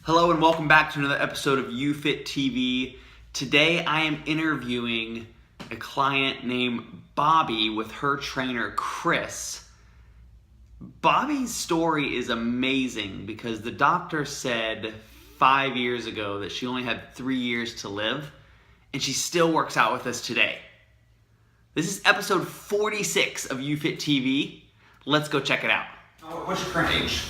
Hello and welcome back to another episode of UFit TV. Today I am interviewing a client named Bobbie with her trainer Chris. Bobbie's story is amazing because the doctor said 5 years ago that she only had 3 years to live, and she still works out with us today. This is episode 46 of UFit TV. Let's go check it out. What's your current age?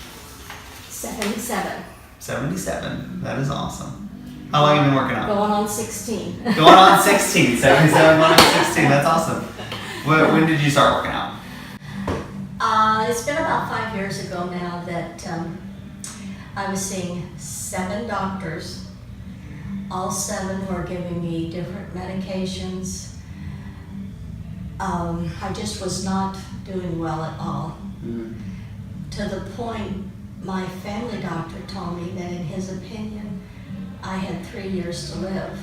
77. 77. That is awesome. How long have you been working out? Going on 16. Going on 16. 77, going on 16. That's awesome. When did you start working out? It's been about 5 years ago now that I was seeing 7 doctors. All 7 were giving me different medications. I just was not doing well at all. To the point my family doctor told me that in his opinion, I had 3 years to live.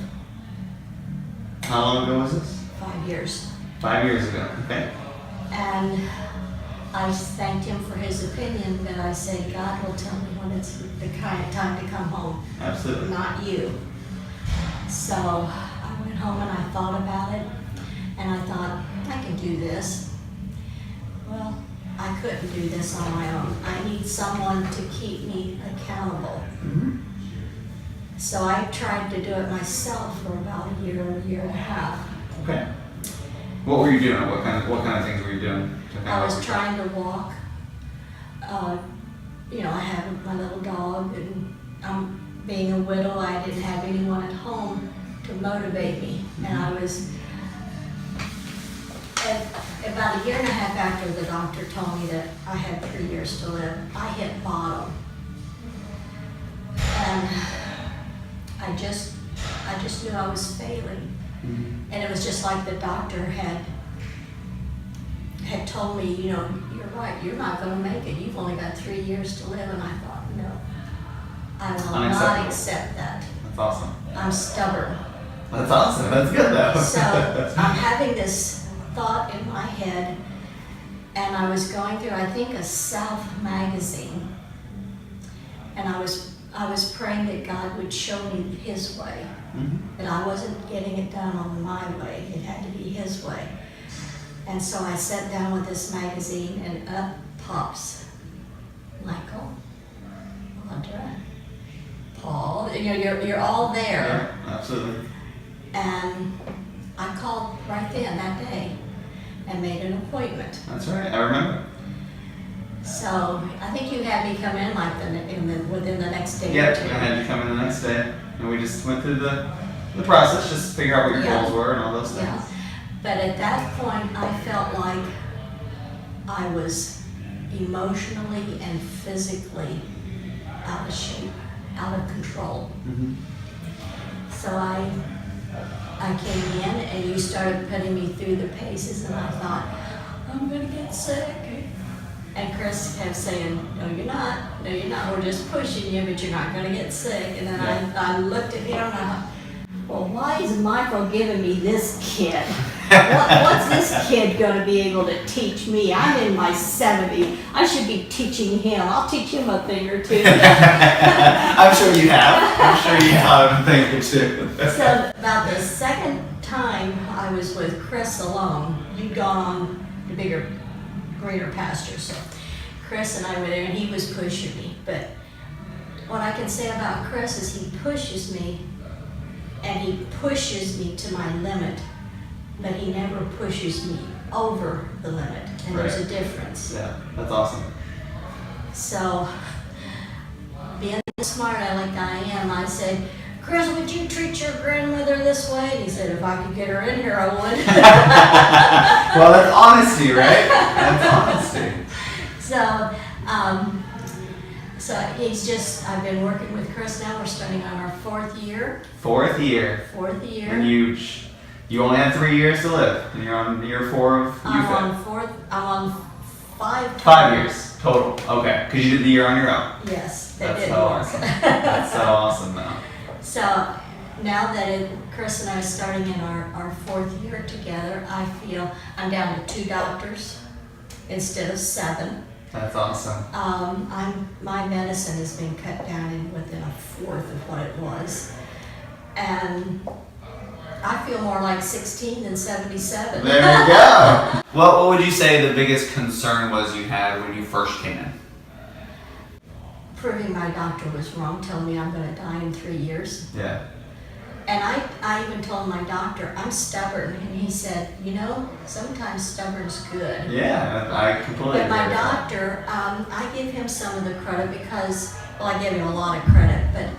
How long ago was this? 5 years. 5 years ago, okay. And I thanked him for his opinion, but I said, God will tell me when it's the kind of time to come home. Absolutely. Not you. So I went home and I thought about it, and I thought, I can do this. Well, I couldn't do this on my own. I need someone to keep me accountable. So I tried to do it myself for about a year and a half. Okay. What were you doing? What kind of things were you doing? I was trying to walk. I have my little dog, and being a widow, I didn't have anyone at home to motivate me. And I was, about a year and a half after the doctor told me that I had 3 years to live, I hit bottom. And I just knew I was failing. And it was just like the doctor had told me, you're right, you're not going to make it. You've only got 3 years to live. And I thought, no, I will not accept that. That's awesome. I'm stubborn. That's awesome. That's good though. So I'm having this thought in my head, and I was going through, I think, a South magazine, and I was praying that God would show me His way. That I wasn't getting it done on my way. It had to be His way. And so I sat down with this magazine, and up pops Michael, Audra, Paul. You're all there. Yeah, absolutely. And I called right then that day and made an appointment. That's right. I remember. So I think you had me come in like within the next day Yeah, or two. I had you come in the next day, and we just went through the process, just to figure out what your goals were and all those things. Yeah. But at that point, I felt like I was emotionally and physically out of shape, out of control. So I came in, and you started putting me through the paces, and I thought, I'm going to get sick. And Chris kept saying, no, you're not. No, you're not. We're just pushing you, but you're not going to get sick. And then I looked at him, and I thought, well, why is Michael giving me this kid? What's this kid going to be able to teach me? I'm in my 70s. I should be teaching him. I'll teach him a thing or two. I'm sure you have. I'm sure you have a thing or two. So about the second time I was with Chris alone, you'd gone on the bigger, greener pasture. So Chris and I were there, and he was pushing me. But what I can say about Chris is he pushes me, and he pushes me to my limit, but he never pushes me over the limit. And there's a difference. Yeah, that's awesome. So being smart like I am, I said, Chris, would you treat your grandmother this way? And he said, if I could get her in here, I would. Well, that's honesty, right? That's honesty. So I've been working with Chris now. We're starting on our 4th year. 4th year. 4th year. And you only had 3 years to live, and you're on year 4 of UFit. I'm on 5 5 years total. Okay, because you did the year on your own. Yes, That's so awesome. That's so awesome, though. So now that Chris and I are starting in our 4th year together, I feel I'm down to 2 doctors instead of 7. That's awesome. My medicine has been cut down in within a fourth of what it was. And I feel more like 16 than 77. There you go. What would you say the biggest concern was you had when you first came in? Proving my doctor was wrong, telling me I'm going to die in 3 years. Yeah. And I even told my doctor, I'm stubborn. And he said, you know, sometimes stubborn's good. Yeah, I completely But my agree. doctor, I give him some of the credit because, well, I give him a lot of credit, but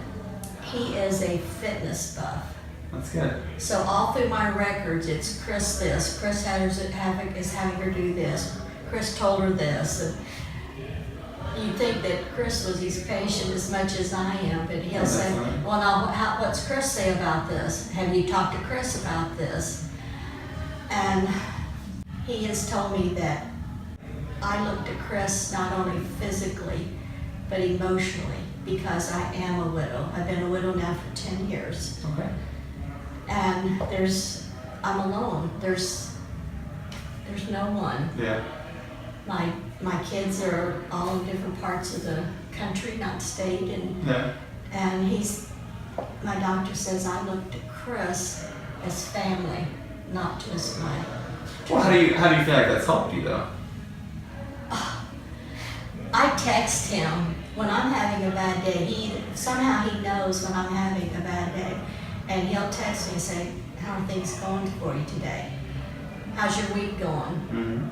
he is a fitness buff. That's good. So all through my records, it's Chris this, Chris is having her do this, Chris told her this. And you'd think that Chris was his patient as much as I am, but he'll say, well, now, what's Chris say about this? Have you talked to Chris about this? And he has told me that I look to Chris not only physically, but emotionally, because I am a widow. I've been a widow now for 10 years. Okay. And I'm alone. There's no one. Yeah. My kids are all in different parts of the country, not state, and Yeah. my doctor says I look to Chris as family, not just my. Well, how do you feel like that's helped you though? I text him when I'm having a bad day. Somehow he knows when I'm having a bad day, and he'll text me and say, "How are things going for you today? How's your week going?" Mm-hmm.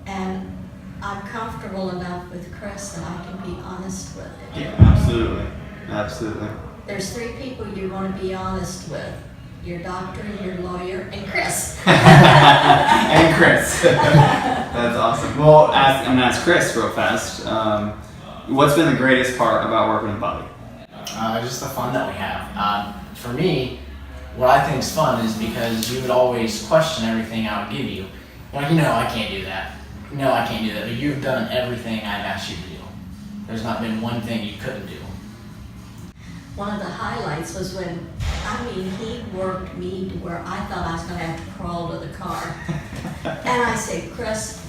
And I'm comfortable enough with Chris that I can be honest with him. Yeah, absolutely. Absolutely. There's 3 people you want to be honest with: your doctor, your lawyer, and Chris. And Chris. That's awesome. Well, I'm going to ask Chris real fast. What's been the greatest part about working with Bobbie? Just the fun that we have. For me, what I think is fun is because you would always question everything I would give you. You're like, I can't do that. No, I can't do that. But you've done everything I've asked you to do. There's not been one thing you couldn't do. One of the highlights was when, he worked me to where I thought I was going to have to crawl to the car. And I said, Chris,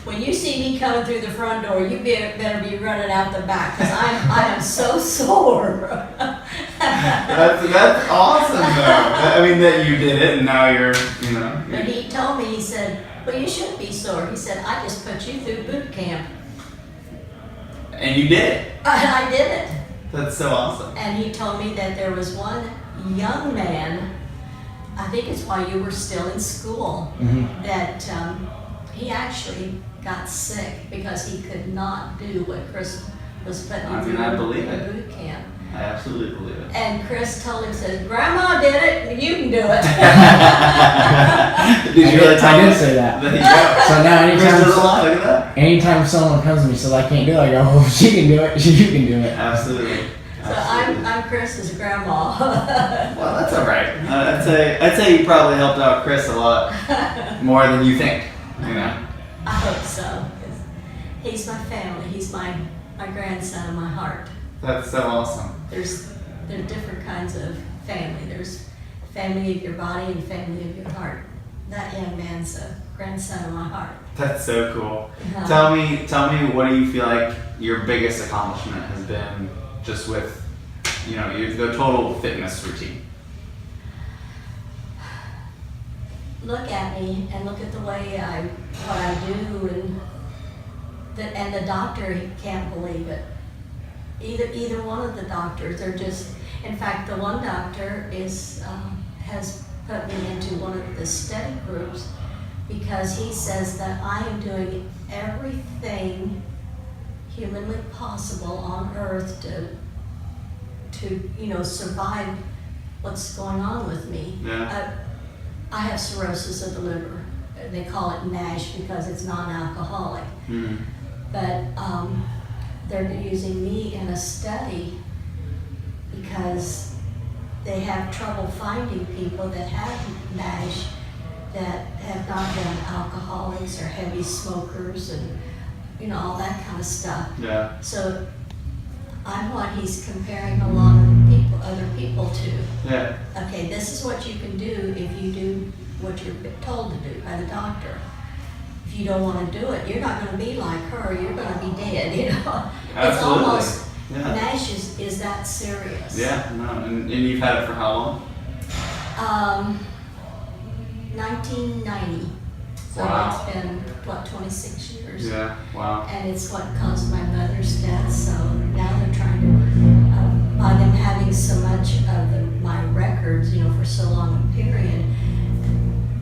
when you see me coming through the front door, you better be running out the back, because I am so sore. That's awesome though. That you did it and now you're. But he told me, he said, well, you shouldn't be sore. He said, I just put you through boot camp. And you did it. And I did it. That's so awesome. And he told me that there was one young man, I think it's while you were still in school, that he actually got sick because he could not do what Chris was putting him through I believe it. boot camp. I absolutely believe it. And Chris told him, said, Grandma did it, and you can do it. Did you really tell I him? did say that. There you go. So now Chris does a lot. Look at that. anytime someone comes to me and says I can't do it, I go, oh, she can do it, you can do it. Absolutely. So I'm Chris's grandma. Well, that's all right. I'd say you probably helped out Chris a lot more than you think. I hope so. 'Cause he's my family. He's my grandson in my heart. That's so awesome. There's different kinds of family. There's family of your body and family of your heart. That young man's a grandson of my heart. That's so cool. Yeah. Tell me, what do you feel like your biggest accomplishment has been just with, the total fitness routine? Look at me and look at the way what I do, and the doctor, he can't believe it. Either one of the doctors, they're just. In fact, the one doctor has put me into one of the study groups because he says that I am doing everything humanly possible on earth to survive what's going on with me. Yeah. I have cirrhosis of the liver. They call it NASH because it's non-alcoholic. Mm. But they're using me in a study because they have trouble finding people that have NASH that have not been alcoholics or heavy smokers and all that kind of stuff. Yeah. So I'm what he's comparing a lot of other people to. Yeah. Okay, this is what you can do if you do what you're told to do by the doctor. If if you don't want to do it, you're not going to be like her. You're going to be dead. You know, Absolutely. it's almost Yeah. NASH is that serious. Yeah, no, and you've had it for how long? 1990. So Wow. it's been, what, 26 years? Yeah, wow. And it's what caused my mother's death. So now they're trying to, by them having so much of my records, you know, for so long a period,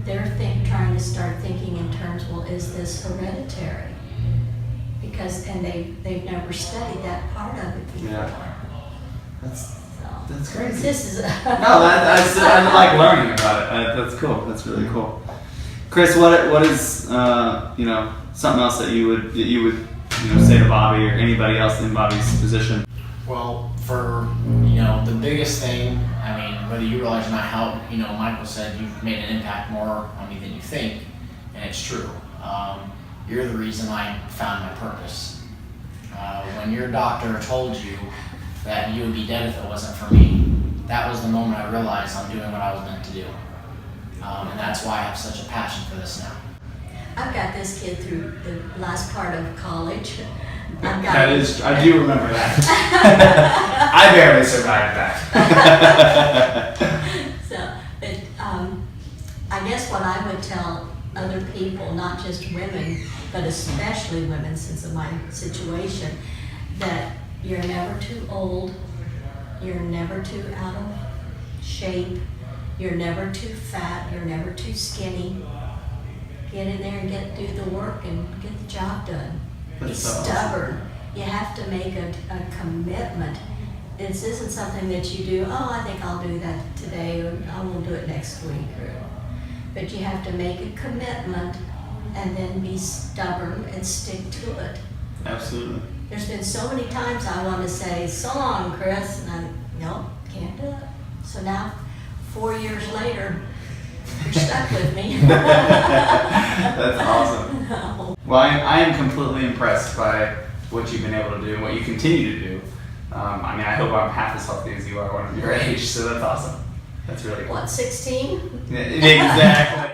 they're trying to start thinking in terms, well, is this hereditary? Because, and they've never studied that part of it before. Yeah. So, That's crazy. this is No, I like learning about it. That's cool. That's really cool. Chris, what is you know, something else that you would say to Bobbie or anybody else in Bobbie's position? Well, for, you know, the biggest thing, I mean, whether you realize or not, how, you know, Michael said you've made an impact more on me than you think, and it's true. You're the reason I found my purpose. When your doctor told you that you would be dead if it wasn't for me, that was the moment I realized I'm doing what I was meant to do. And that's why I have such a passion for this now. I've got this kid through the last part of college. That is, I do remember that. I barely survived that. So, but I guess what I would tell other people, not just women, but especially women since of my situation, that you're never too old, you're never too out of shape, you're never too fat, you're never too skinny. Get in there and do the work and get the job done. Be That's so stubborn. You have to make a commitment. This isn't something that you do, oh, I think I'll do that today, or I will do it next week. But you have to make a commitment and then be stubborn and stick to it. Absolutely. There's been so many times I want to say, so long, Chris, and nope, can't do it. So now, 4 years later, you're stuck with me. That's awesome. No. Well, I am completely impressed by what you've been able to do and what you continue to do. I mean, I hope I'm half as healthy as you are when I'm your age, so that's awesome. That's really cool. What, 16? Exactly.